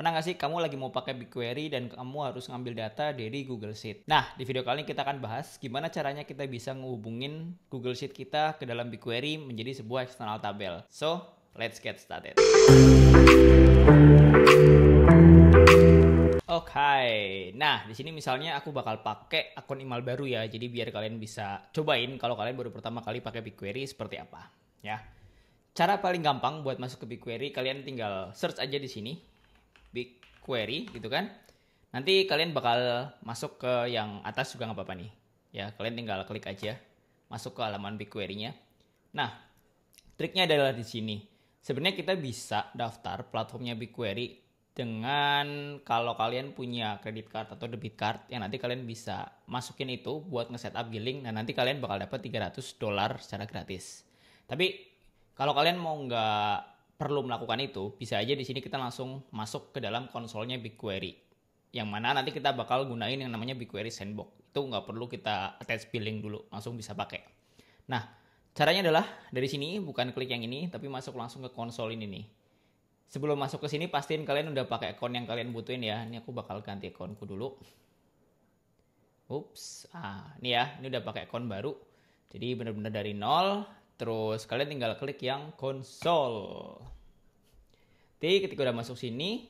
Pernah nggak sih kamu lagi mau pakai BigQuery dan kamu harus ngambil data dari Google Sheet? Nah, di video kali ini kita akan bahas gimana caranya kita bisa ngehubungin Google Sheet kita ke dalam BigQuery menjadi sebuah eksternal tabel. So, let's get started. Oke, nah di sini misalnya aku bakal pakai akun email baru ya, jadi biar kalian bisa cobain kalau kalian baru pertama kali pakai BigQuery seperti apa, ya. Cara paling gampang buat masuk ke BigQuery, kalian tinggal search aja di sini, BigQuery gitu kan. Nanti kalian bakal masuk ke yang atas juga nggak apa-apa nih, ya. Kalian tinggal klik aja, masuk ke halaman BigQuery-nya. Nah, triknya adalah di sini. Sebenarnya kita bisa daftar platformnya BigQuery dengan kalau kalian punya credit card atau debit card yang nanti kalian bisa masukin itu buat nge-setup billing dan nanti kalian bakal dapat $300 secara gratis. Tapi kalau kalian mau nggak perlu melakukan itu, bisa aja di sini kita langsung masuk ke dalam konsolnya BigQuery. Yang mana nanti kita bakal gunain yang namanya BigQuery Sandbox. Itu nggak perlu kita attach billing dulu, langsung bisa pakai. Nah, caranya adalah dari sini, bukan klik yang ini, tapi masuk langsung ke konsol ini nih. Sebelum masuk ke sini, pastiin kalian udah pakai akun yang kalian butuhin ya. Ini aku bakal ganti akunku dulu. Ups, ini ya, ini udah pakai akun baru. Jadi benar-benar dari nol. Terus kalian tinggal klik yang konsol. Jadi ketika udah masuk sini,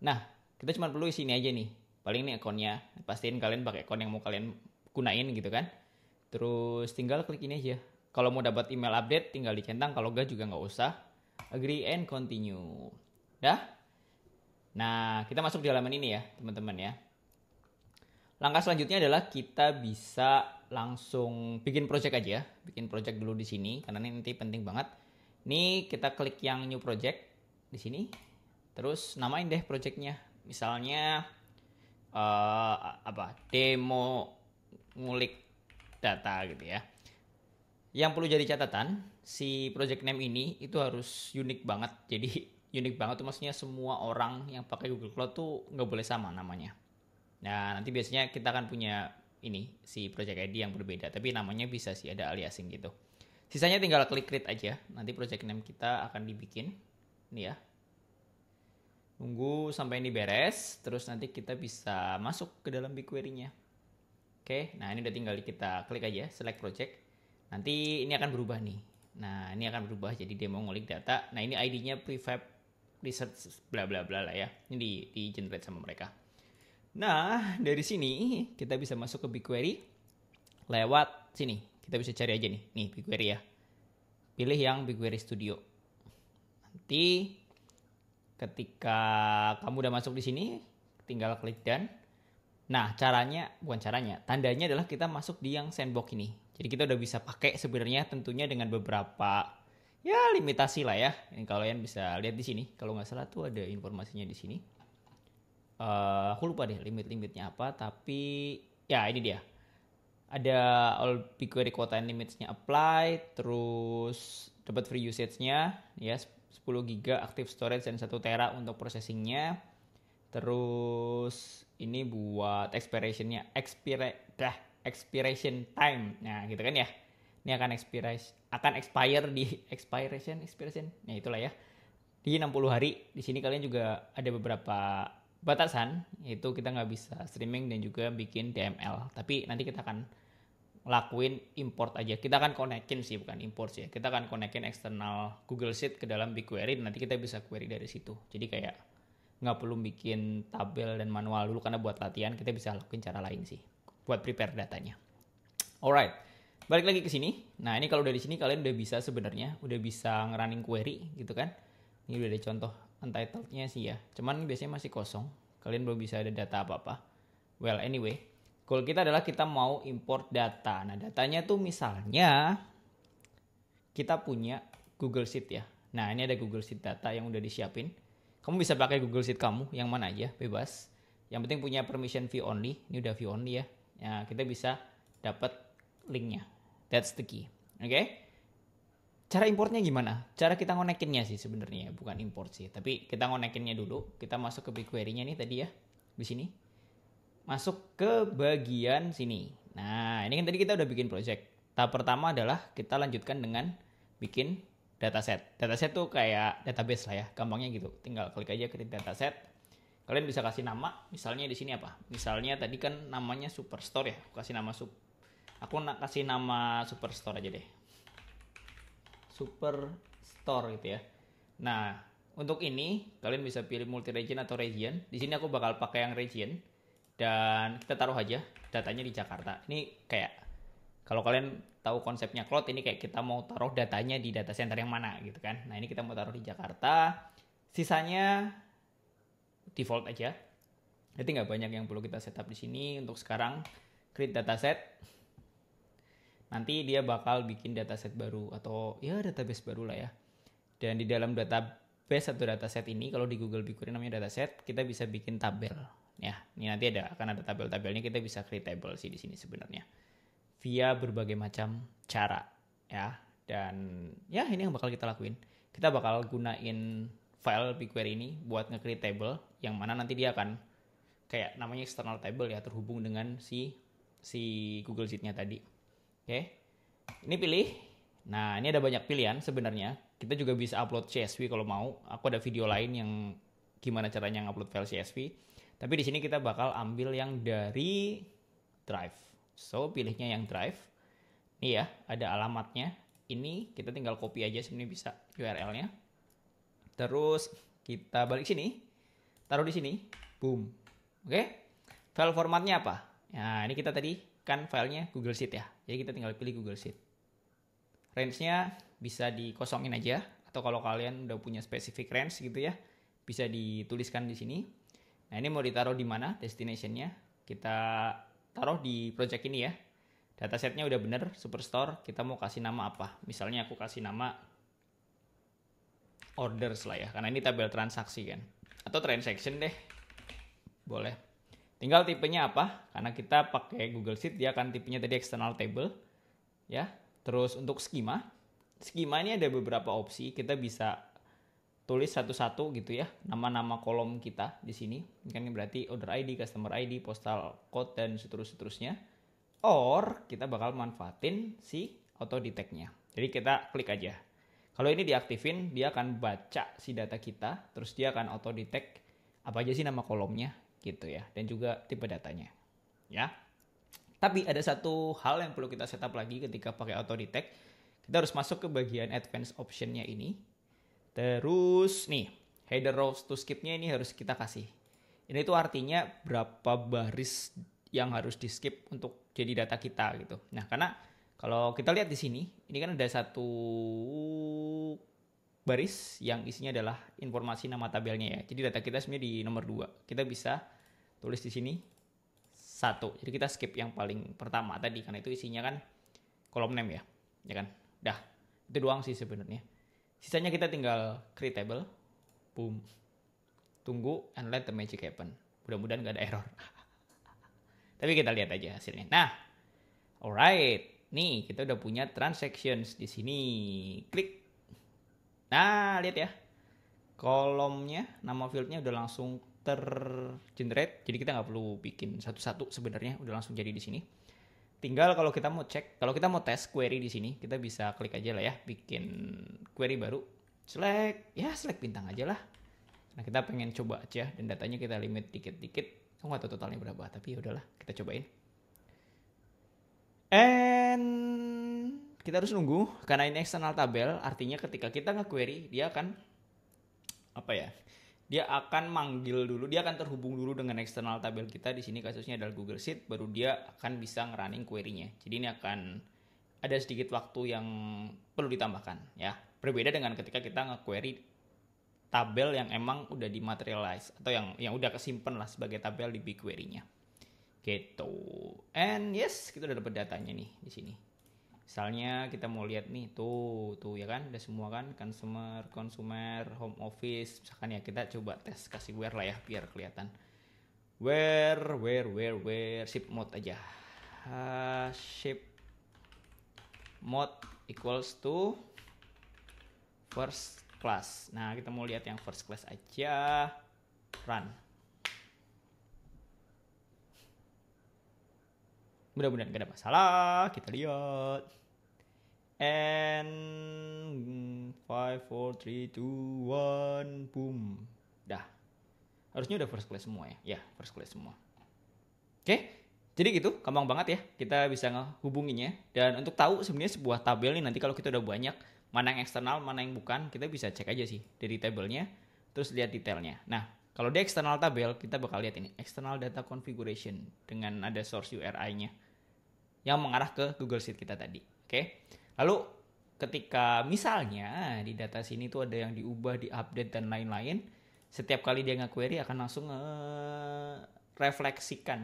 nah kita cuma perlu sini aja nih. Paling ini akunnya. Pastiin kalian pakai akun yang mau kalian gunain gitu kan. Terus tinggal klik ini aja. Kalau mau dapat email update, tinggal dicentang. Kalau enggak juga nggak usah. Agree and continue. Dah? Nah, kita masuk di halaman ini ya, teman-teman ya. Langkah selanjutnya adalah kita bisa langsung bikin project aja. Bikin project dulu di sini, karena ini nanti penting banget. Ini kita klik yang new project di sini. Terus namain deh projectnya. Misalnya demo ngulik data gitu ya. Yang perlu jadi catatan, si project name ini itu harus unik banget. Jadi unik banget tuh maksudnya semua orang yang pakai Google Cloud tuh nggak boleh sama namanya. Nah, nanti biasanya kita akan punya ini, si project ID yang berbeda. Tapi namanya bisa sih ada aliasing gitu. Sisanya tinggal klik create aja. Nanti project name kita akan dibikin. Ini ya. Tunggu sampai ini beres. Terus nanti kita bisa masuk ke dalam BigQuery-nya. Oke, nah ini udah tinggal kita klik aja, select project. Nanti ini akan berubah nih. Nah, ini akan berubah jadi demo ngulik data. Nah, ini ID-nya prefab research bla bla bla lah ya. Ini di generate sama mereka. Nah, dari sini kita bisa masuk ke BigQuery lewat sini. Kita bisa cari aja nih BigQuery ya. Pilih yang BigQuery Studio. Nanti ketika kamu udah masuk di sini, tinggal klik done. Nah, tandanya adalah kita masuk di yang sandbox ini. Jadi kita udah bisa pakai sebenarnya tentunya dengan beberapa ya limitasi lah ya. Ini kalian bisa lihat di sini. Kalau nggak salah tuh ada informasinya di sini. Aku lupa deh limit-limitnya apa, tapi ya ini dia. Ada all BigQuery quota and limitsnya apply, terus dapat free usage-nya ya 10 GB active storage dan 1 tera untuk processing-nya. Terus ini buat expiration time. Nah, gitu kan ya. Ini akan expire di expiration. Nah, itulah ya. Di 60 hari. Di sini kalian juga ada beberapa batasan, yaitu kita nggak bisa streaming dan juga bikin DML. Tapi nanti kita akan lakuin import aja. Kita akan konekin sih, bukan import sih. Kita akan konekin eksternal Google Sheet ke dalam BigQuery dan nanti kita bisa query dari situ. Jadi kayak nggak perlu bikin tabel dan manual dulu karena buat latihan kita bisa lakuin cara lain sih buat prepare datanya. Alright, balik lagi ke sini. Nah, ini kalau dari sini kalian udah bisa sebenarnya udah bisa ngerunning query gitu kan. Ini udah ada contoh untitled-nya sih ya. Cuman biasanya masih kosong. Kalian belum bisa ada data apa-apa. Well, anyway, goal kita adalah kita mau import data. Nah, datanya tuh misalnya kita punya Google Sheet ya. Nah, ini ada Google Sheet data yang udah disiapin. Kamu bisa pakai Google Sheet kamu yang mana aja, bebas. Yang penting punya permission view only. Ini udah view only ya. Ya, kita bisa dapat linknya. That's the key. Oke? Cara importnya gimana? Cara kita ngonekinnya sih sebenarnya, bukan import sih. Tapi kita ngonekinnya dulu. Kita masuk ke BigQuery-nya nih tadi ya. Di sini. Masuk ke bagian sini. Nah, ini kan tadi kita udah bikin project. Tahap pertama adalah kita lanjutkan dengan bikin dataset. Dataset tuh kayak database lah ya, gampangnya gitu. Tinggal klik aja ke dataset. Kalian bisa kasih nama, misalnya di sini apa? Misalnya tadi kan namanya Superstore ya. Aku kasih nama Superstore aja deh. Superstore gitu ya. Nah, untuk ini kalian bisa pilih multi region atau region. Di sini aku bakal pakai yang region dan kita taruh aja datanya di Jakarta. Ini kayak kalau kalian tahu konsepnya cloud, ini kayak kita mau taruh datanya di data center yang mana gitu kan. Nah, ini kita mau taruh di Jakarta. Sisanya default aja. Jadi nggak banyak yang perlu kita setup di sini. Untuk sekarang create dataset. Nanti dia bakal bikin dataset baru atau ya database baru lah ya. Dan di dalam database atau dataset ini, kalau di Google BigQuery namanya dataset, kita bisa bikin tabel. Ya, ini nanti akan ada tabel-tabelnya, kita bisa create table sih di sini sebenarnya. Via berbagai macam cara ya. Dan ya ini yang bakal kita lakuin. Kita bakal gunain file BigQuery ini buat nge-create table yang mana nanti dia akan kayak namanya external table ya, terhubung dengan si Google Sheet-nya tadi. Oke. Ini pilih. Nah, ini ada banyak pilihan sebenarnya. Kita juga bisa upload CSV kalau mau. Aku ada video lain yang gimana caranya ngupload file CSV. Tapi di sini kita bakal ambil yang dari Drive. So, pilihnya yang Drive. Ini ya, ada alamatnya. Ini kita tinggal copy aja, sebenarnya bisa URL-nya. Terus kita balik sini. Taruh di sini. Boom. Oke. File formatnya apa? Nah, ini kita tadi kan filenya Google Sheet ya. Jadi kita tinggal pilih Google Sheet. Range-nya bisa dikosongin aja, atau kalau kalian udah punya specific range gitu ya, bisa dituliskan di sini. Nah, ini mau ditaruh di mana destination-nya? Kita taruh di project ini ya. Datasetnya udah bener, Superstore. Kita mau kasih nama apa? Misalnya aku kasih nama orders lah ya, karena ini tabel transaksi kan. Atau transaction deh. Boleh. Tinggal tipenya apa? Karena kita pakai Google Sheet, dia akan tipenya tadi external table. Ya. Terus untuk schema ini ada beberapa opsi. Kita bisa tulis satu-satu gitu ya, nama-nama kolom kita di sini. Ini berarti order ID, customer ID, postal code, dan seterusnya. Or kita bakal manfaatin si auto detect-nya. Jadi kita klik aja. Kalau ini diaktifin, dia akan baca si data kita, terus dia akan auto detect apa aja sih nama kolomnya gitu ya, dan juga tipe datanya. Ya. Tapi ada satu hal yang perlu kita setup lagi ketika pakai auto detect. Kita harus masuk ke bagian advanced option-nya ini. Terus nih, header rows to skip-nya ini harus kita kasih. Ini tuh artinya berapa baris yang harus di skip untuk jadi data kita gitu. Nah, karena kalau kita lihat di sini, ini kan ada satu baris yang isinya adalah informasi nama tabelnya ya. Jadi data kita sebenarnya di nomor 2. Kita bisa tulis di sini 1. Jadi kita skip yang paling pertama tadi, karena itu isinya kan kolom name ya. Ya kan? Dah. Itu doang sih sebenarnya. Sisanya kita tinggal create table. Boom. Tunggu and let the magic happen. Mudah-mudahan nggak ada error. Tapi kita lihat aja hasilnya. Nah, alright. Nih, kita udah punya transactions di sini. Klik. Nah, lihat ya. Kolomnya, nama fieldnya udah langsung tergenerate. Jadi kita nggak perlu bikin satu-satu sebenarnya, udah langsung jadi di sini. Tinggal kalau kita mau cek, kalau kita mau tes query di sini, kita bisa klik aja lah ya, bikin query baru. Select bintang aja lah. Nah, kita pengen coba aja dan datanya kita limit dikit-dikit. Aku nggak tahu totalnya berapa, tapi ya udahlah, kita cobain. And kita harus nunggu karena ini external tabel, artinya ketika kita nge-query, dia akan dia akan manggil dulu, dia akan terhubung dulu dengan eksternal tabel kita. Di sini kasusnya adalah Google Sheet, baru dia akan bisa ngerunning query-nya. Jadi ini akan ada sedikit waktu yang perlu ditambahkan ya. Berbeda dengan ketika kita nge-query tabel yang emang udah dimaterialize atau yang udah kesimpan lah sebagai tabel di BigQuery-nya. Gitu. And yes, kita udah dapat datanya nih di sini. Misalnya kita mau lihat nih, tuh ya kan, udah semua kan, consumer, home office. Misalkan ya kita coba tes kasih where lah ya, biar kelihatan. Where, ship mode aja. Ship mode equals to first class. Nah, kita mau lihat yang first class aja. Run. Mudah-mudahan gak ada masalah. Kita lihat. And 5, 4, 3, 2, 1, boom. Dah. Harusnya udah first class semua ya. Ya, first class semua. Oke, jadi gitu, gampang banget ya kita bisa ngehubunginya. Dan untuk tahu sebenarnya sebuah tabel nih nanti kalau kita udah banyak, mana yang eksternal, mana yang bukan, kita bisa cek aja sih dari tabelnya, terus lihat detailnya. Nah, kalau di eksternal tabel, kita bakal lihat ini, external data configuration dengan ada source URI-nya yang mengarah ke Google Sheet kita tadi. Oke, lalu ketika misalnya di data sini tuh ada yang diubah, diupdate dan lain-lain, setiap kali dia nge-query akan langsung merefleksikan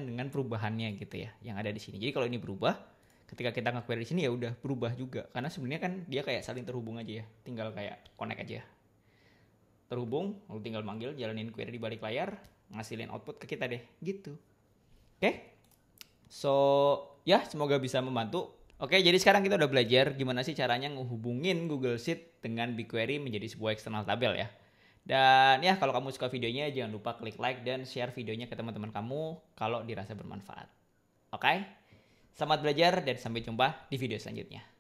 dengan perubahannya gitu ya yang ada di sini. Jadi kalau ini berubah, ketika kita nge-query di sini ya udah berubah juga, karena sebenarnya kan dia kayak saling terhubung aja ya, tinggal kayak connect aja, terhubung, lalu tinggal manggil, jalanin query di balik layar, ngasilin output ke kita deh gitu. Oke? So, ya semoga bisa membantu. Oke, jadi sekarang kita udah belajar gimana sih caranya ngehubungin Google Sheet dengan BigQuery menjadi sebuah eksternal tabel ya. Dan ya, kalau kamu suka videonya, jangan lupa klik like dan share videonya ke teman-teman kamu kalau dirasa bermanfaat. Oke? Selamat belajar dan sampai jumpa di video selanjutnya.